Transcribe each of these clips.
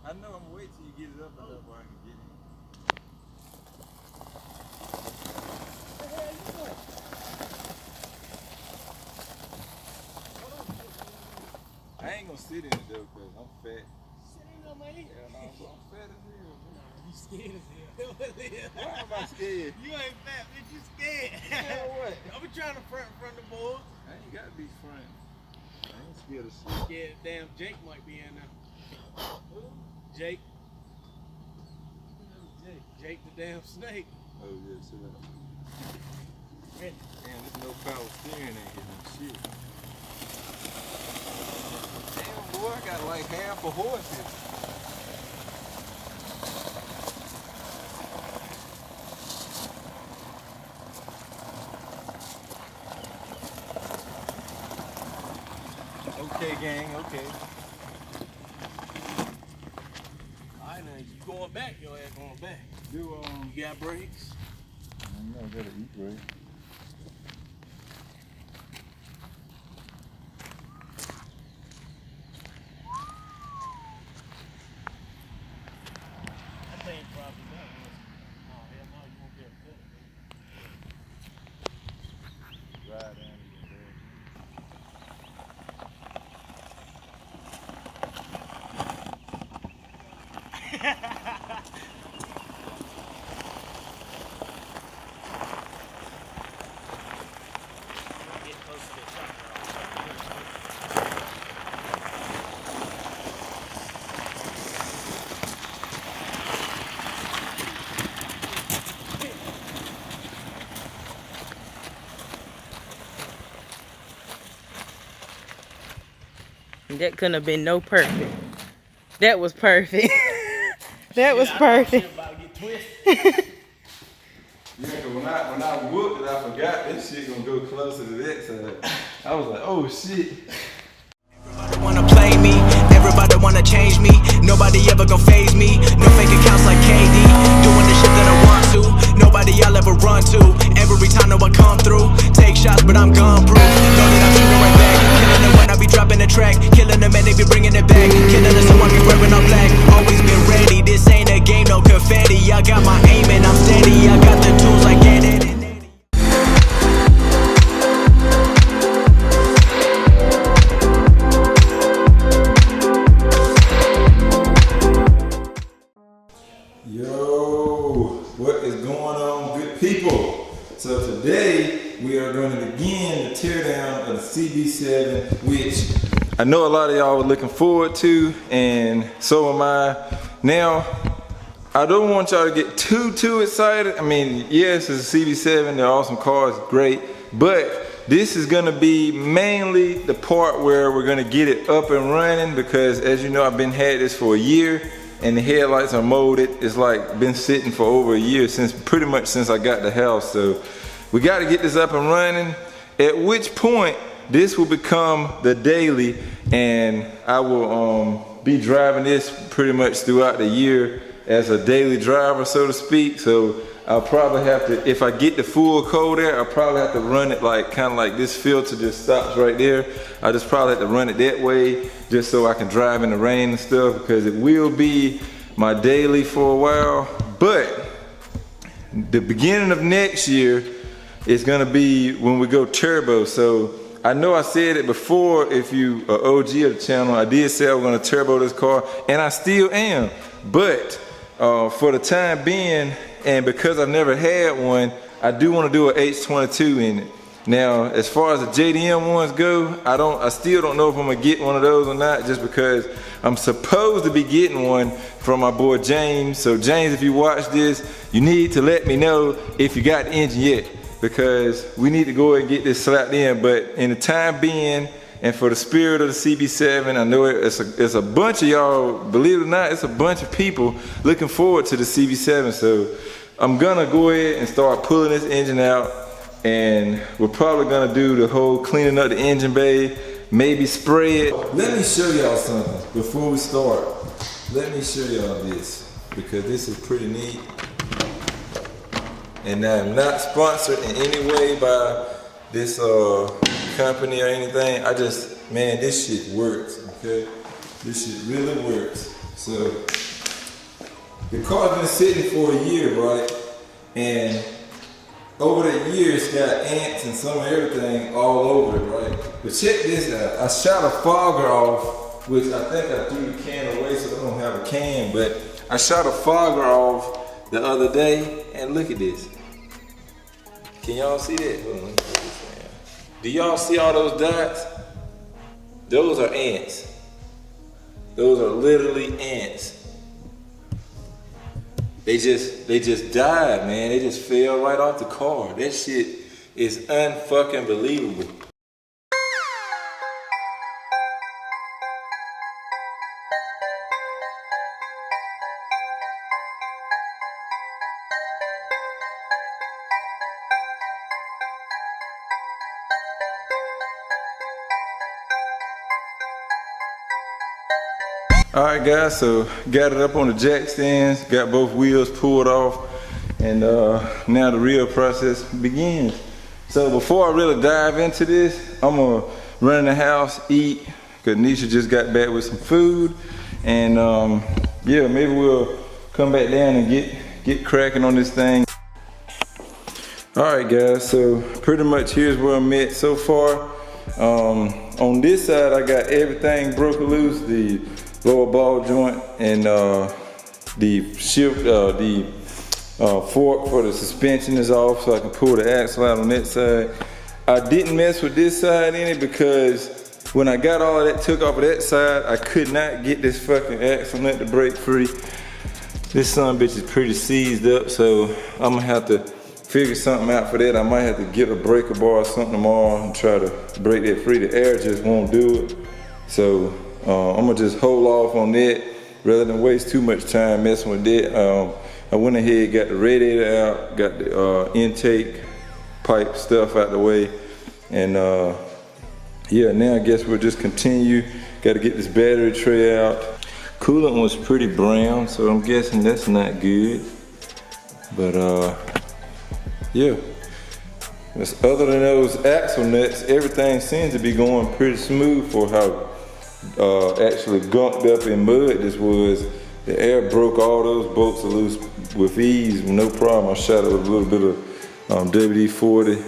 I know I'm gonna wait till you get it up enough where I can get it. What the hell you doing? I ain't gonna sit in it though, cause I'm fat. Sit in there, man. Yeah, no, I'm fat as hell. You scared as hell. Why am I scared? You ain't fat, bitch. You scared. Yeah, what? I'm trying to front the board. I ain't gotta be front. I ain't scared of shit. Scared damn Jake might be in there. Who? Jake. Jake the damn snake. Oh yeah, sit up. Ready. Damn, there's no power steering in here and shit. Damn boy, I got like half a horse here. Okay, gang, okay. Alright, now you going back, your ass going back. Do You got brakes? I know I gotta eat right. I think probably that was. Oh hell no, you won't get a Ride down to Get close to the truck. That couldn't have been no perfect. That was perfect. That was perfect. About to get twisted. Yeah, cause when I whooped it, I forgot this shit gonna go closer to that side. I was like, oh shit. Everybody wanna play me, everybody wanna change me. Nobody ever gon' phase me. No fake accounts like KD. Doing the shit that I want to. Nobody I'll ever run to. Every time that I come through, take shots, but I'm gun proof. Know that I'm shooting right back. Killing them when I be dropping the track. Killing them and they be bringing it back. Killing them so I be wearing all black. Always been ready. This ain't a game, no confetti. I got my aim and I'm steady. I got the tools like Eddie. Yo, what is going on, good people? So today we are going to begin the teardown of the CB7, which I know a lot of y'all were looking forward to, and so am I. Now, I don't want y'all to get too excited. I mean, yes, it's a CB7, they're awesome cars, great, but this is gonna be mainly the part where we're gonna get it up and running, because as you know, I've had this for a year, and the headlights are molded. It's like been sitting for over a year, pretty much since I got the house. So we got to get this up and running, at which point this will become the daily, and I will be driving this pretty much throughout the year as a daily driver, so to speak. So I'll probably have to, if I get the full cold air, I'll probably have to run it like kind of like this filter just stops right there. I just probably have to run it that way just so I can drive in the rain and stuff, because it will be my daily for a while. But the beginning of next year is gonna be when we go turbo. So I know I said it before, if you are OG of the channel, I did say I was gonna turbo this car, and I still am. But for the time being, and because I've never had one, I do want to do an H22 in it. Now, as far as the JDM ones go, I still don't know if I'm gonna get one of those or not, just because I'm supposed to be getting one from my boy James. So James, if you watch this, you need to let me know if you got the engine yet, because we need to go ahead and get this slapped in. But in the time being, and for the spirit of the CB7, I know it's a bunch of y'all, believe it or not, it's a bunch of people looking forward to the CB7. So I'm gonna go ahead and start pulling this engine out, and we're probably gonna do the whole cleaning up the engine bay, maybe spray it. Let me show y'all something before we start. Let me show y'all this, because this is pretty neat. And I'm not sponsored in any way by this company or anything. Man, this shit works, okay? This shit really works. So the car's been sitting for a year, right? And over the year, it's got ants and some of everything all over it, right? But check this out. I shot a fogger off, which I think I threw the can away, so I don't have a can, but I shot a fogger off the other day, and look at this. Can y'all see that? Hold on, let me put this down. Do y'all see all those dots? Those are ants. Those are literally ants. They just died, man. They just fell right off the car. That shit is unfucking believable. All right, guys, so got it up on the jack stands, got both wheels pulled off, and now the real process begins. So before I really dive into this, I'm gonna run in the house, eat, because Nisha just got back with some food, and yeah, maybe we'll come back down and get cracking on this thing. All right, guys, so pretty much here's where I'm at so far. On this side, I got everything broken loose, the lower ball joint and the shift, the fork for the suspension is off, so I can pull the axle out on that side. I didn't mess with this side any because when I got all of that took off of that side, I could not get this fucking axle nut to break free. This son bitch is pretty seized up, so I'm gonna have to figure something out for that. I might have to get a breaker bar or something tomorrow and try to break that free. The air just won't do it. So I'm gonna just hold off on that rather than waste too much time messing with that. I went ahead, got the radiator out, got the intake pipe stuff out the way, and yeah, now I guess we'll just continue. Got to get this battery tray out. Coolant was pretty brown, so I'm guessing that's not good. But yeah. Other than those axle nuts, everything seems to be going pretty smooth for how actually gunked up in mud this was. The air broke all those bolts loose with ease, no problem. I shot it with a little bit of WD-40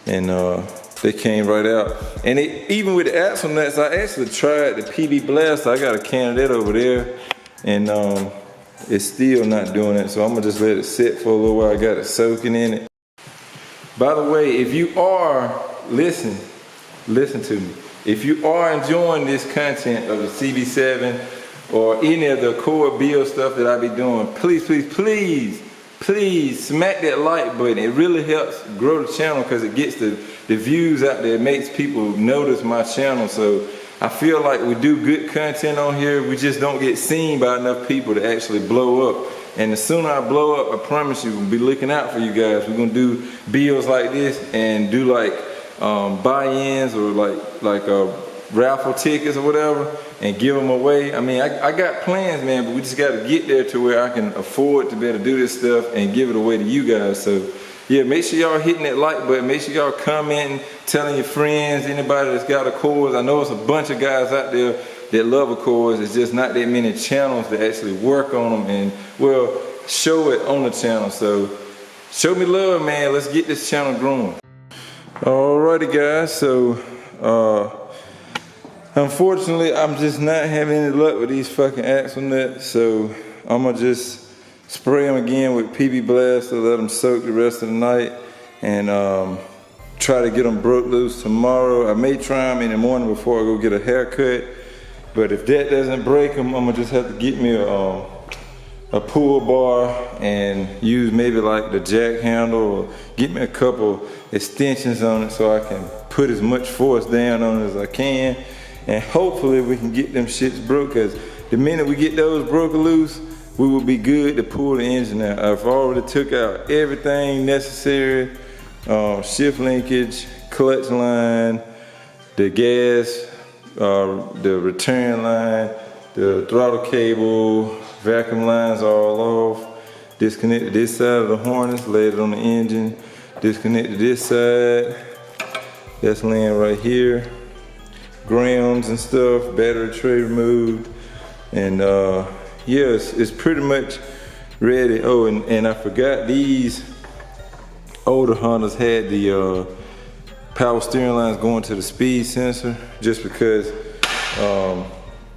and they came right out. And even with the axle nuts, I actually tried the PB Blast. I got a can of that over there, and it's still not doing it. So I'm gonna just let it sit for a little while. I got it soaking in it. By the way, if you are, listen to me. If you are enjoying this content of the CB7 or any of the core build stuff that I be doing, please, please, please, please smack that like button. It really helps grow the channel because it gets the views out there. It makes people notice my channel. So I feel like we do good content on here. We just don't get seen by enough people to actually blow up. And the sooner I blow up, I promise you, we'll be looking out for you guys. We're gonna do builds like this and do like buy-ins or like raffle tickets or whatever and give them away. I mean, I got plans, man, but we just gotta get there to where I can afford to be able to do this stuff and give it away to you guys. So yeah, make sure y'all hitting that like button. Make sure y'all commenting, telling your friends, anybody that's got a Accords. I know it's a bunch of guys out there that love Accords. It's just not that many channels that actually work on them and, well, show it on the channel. So show me love, man. Let's get this channel growing. Alrighty, guys. So unfortunately, I'm just not having any luck with these fucking axle nuts. So I'm gonna just spray them again with PB Blast to let them soak the rest of the night and try to get them broke loose tomorrow. I may try them in the morning before I go get a haircut. But if that doesn't break them, I'm gonna just have to get me a pull bar and use maybe like the jack handle or get me a couple extensions on it so I can put as much force down on it as I can. And hopefully we can get them shits broke, because the minute we get those broken loose, we will be good to pull the engine out. I've already took out everything necessary, shift linkage, clutch line, the gas, the return line, the throttle cable, vacuum lines are all off. Disconnected this side of the harness, laid it on the engine. Disconnected this side, that's laying right here. Grounds and stuff, battery tray removed. And yes, it's pretty much ready. Oh, and I forgot these older Hondas had the power steering lines going to the speed sensor, just because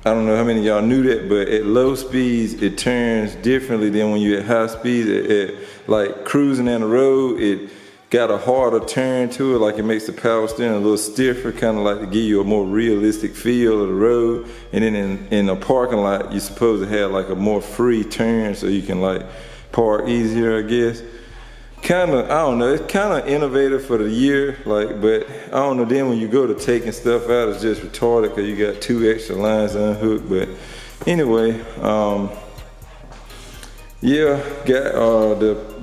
I don't know how many of y'all knew that, but at low speeds it turns differently than when you're at high speeds. At like cruising down the road, it got a harder turn to it, like it makes the power steering a little stiffer, kind of like to give you a more realistic feel of the road. And then in a parking lot, you're supposed to have like a more free turn so you can like park easier, I guess. Kinda, I don't know, it's kinda innovative for the year, like, but I don't know, then when you go to taking stuff out, it's just retarded because you got 2 extra lines unhooked. But anyway, yeah, got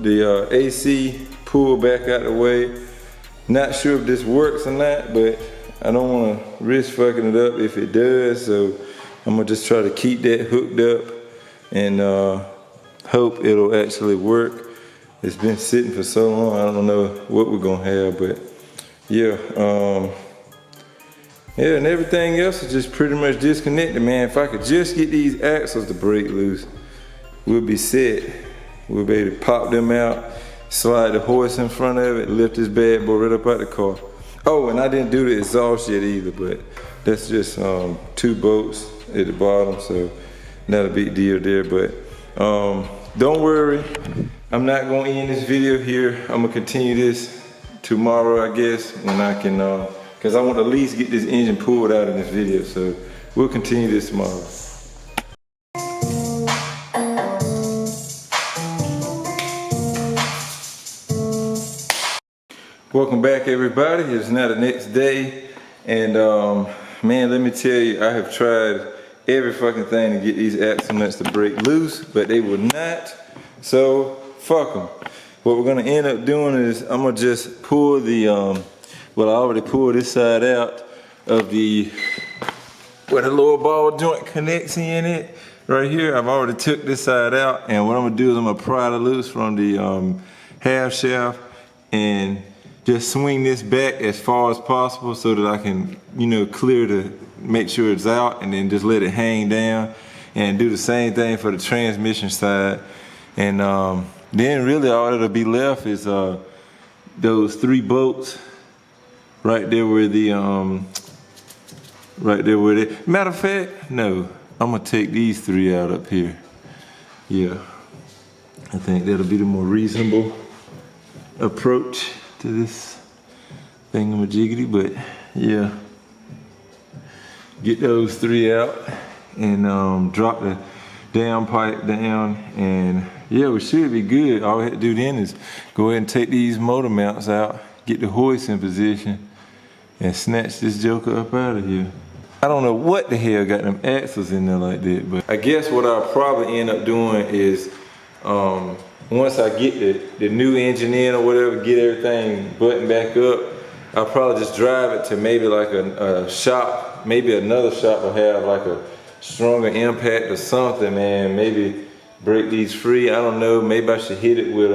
the AC pulled back out the way. Not sure if this works or not, but I don't want to risk fucking it up if it does, so I'm gonna just try to keep that hooked up and hope it'll actually work. It's been sitting for so long, I don't know what we're gonna have, but yeah. Yeah, and everything else is just pretty much disconnected, man. If I could just get these axles to break loose, we'll be set. We'll be able to pop them out, slide the horse in front of it, lift this bad boy right up out the car. Oh, and I didn't do the exhaust yet either, but that's just 2 bolts at the bottom, so not a big deal there. But don't worry, I'm not gonna end this video here. I'm gonna continue this tomorrow, I guess, when I can, cause I want to at least get this engine pulled out in this video. So we'll continue this tomorrow. Welcome back, everybody. It's now the next day, and man, let me tell you, I have tried every fucking thing to get these axle nuts to break loose, but they will not. So fuck them. What we're gonna end up doing is I'm gonna just pull the well, I already pulled this side out of the where the lower ball joint connects in it right here. I've already took this side out, and what I'm gonna do is I'm gonna pry it loose from the half shaft and just swing this back as far as possible so that I can, you know, clear to make sure it's out, and then just let it hang down, and do the same thing for the transmission side. And then really all that'll be left is those 3 bolts right there where the matter of fact, no, I'm gonna take these 3 out up here. Yeah, I think that'll be the more reasonable approach to this thingamajiggity. But yeah, get those 3 out and drop the downpipe down, and yeah, we should be good. All we have to do then is go ahead and take these motor mounts out, get the hoist in position, and snatch this joker up out of here. I don't know what the hell got them axles in there like that, but I guess what I'll probably end up doing is once I get the new engine in or whatever, get everything buttoned back up, I'll probably just drive it to maybe like a shop, maybe another shop will have like a stronger impact or something, man. Maybe break these free, I don't know. Maybe I should hit it with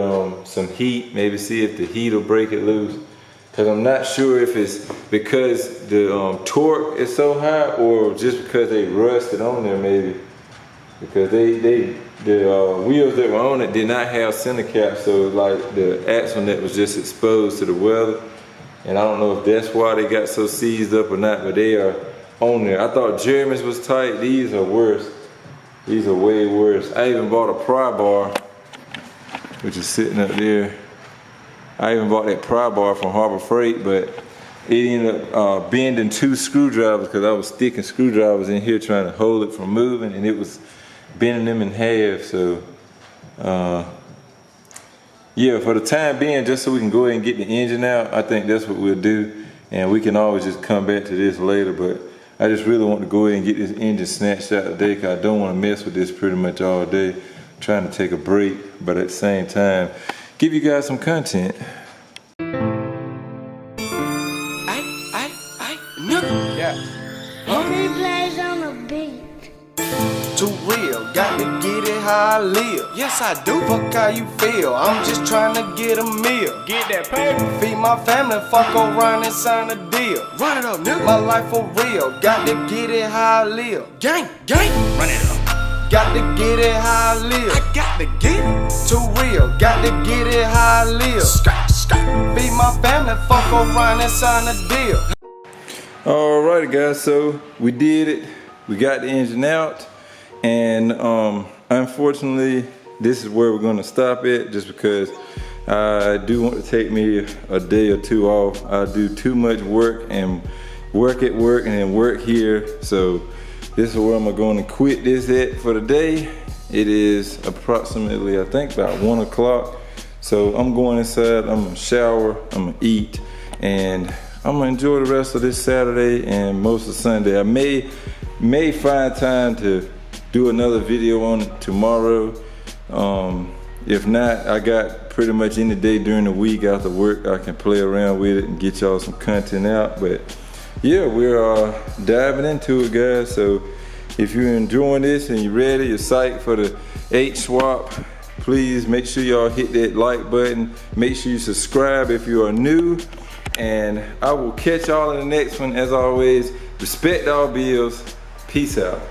some heat, maybe see if the heat will break it loose. Cause I'm not sure if it's because the torque is so high or just because they rusted on there maybe. Because the wheels that were on it did not have center caps, so like the axle net was just exposed to the weather. And I don't know if that's why they got so seized up or not, but they are on there. I thought Jeremy's was tight. These are worse. These are way worse. I even bought a pry bar, which is sitting up there. I even bought that pry bar from Harbor Freight, but it ended up bending 2 screwdrivers because I was sticking screwdrivers in here trying to hold it from moving, and it was bending them in half. So yeah, for the time being, just so we can go ahead and get the engine out, I think that's what we'll do, and we can always just come back to this later. But I just really want to go ahead and get this engine snatched out today because I don't want to mess with this pretty much all day. I'm trying to take a break, but at the same time give you guys some content. Only plays on the beat. Too real, got to get it how I live. Yes, I do. Fuck how you feel. I'm just trying to get a meal. Get that paper. Feed my family, fuck around and sign a deal. Run it up, nigga. My life for real, got to get it how I live. Gang, gang. Run it up. Got to get it how I live. I got to get it. Too real, got to get it how I live. Feed my family, fuck around and sign a deal. Alrighty guys, so we did it. We got the engine out, and unfortunately this is where we're gonna stop it, just because I do want to take me a day or two off. I do too much work and work at work and then work here, so this is where I'm going to quit this at for the day. It is approximately, I think, about 1 o'clock. So I'm going inside, I'm gonna shower, I'm gonna eat, and I'm gonna enjoy the rest of this Saturday and most of Sunday. I may find time to do another video on it tomorrow. If not, I got pretty much any day during the week after work I can play around with it and get y'all some content out. But yeah, we're diving into it, guys. So if you're enjoying this and you're ready, you're psyched for the H swap, please make sure y'all hit that like button. Make sure you subscribe if you are new. And I will catch y'all in the next one. As always, respect all bills. Peace out.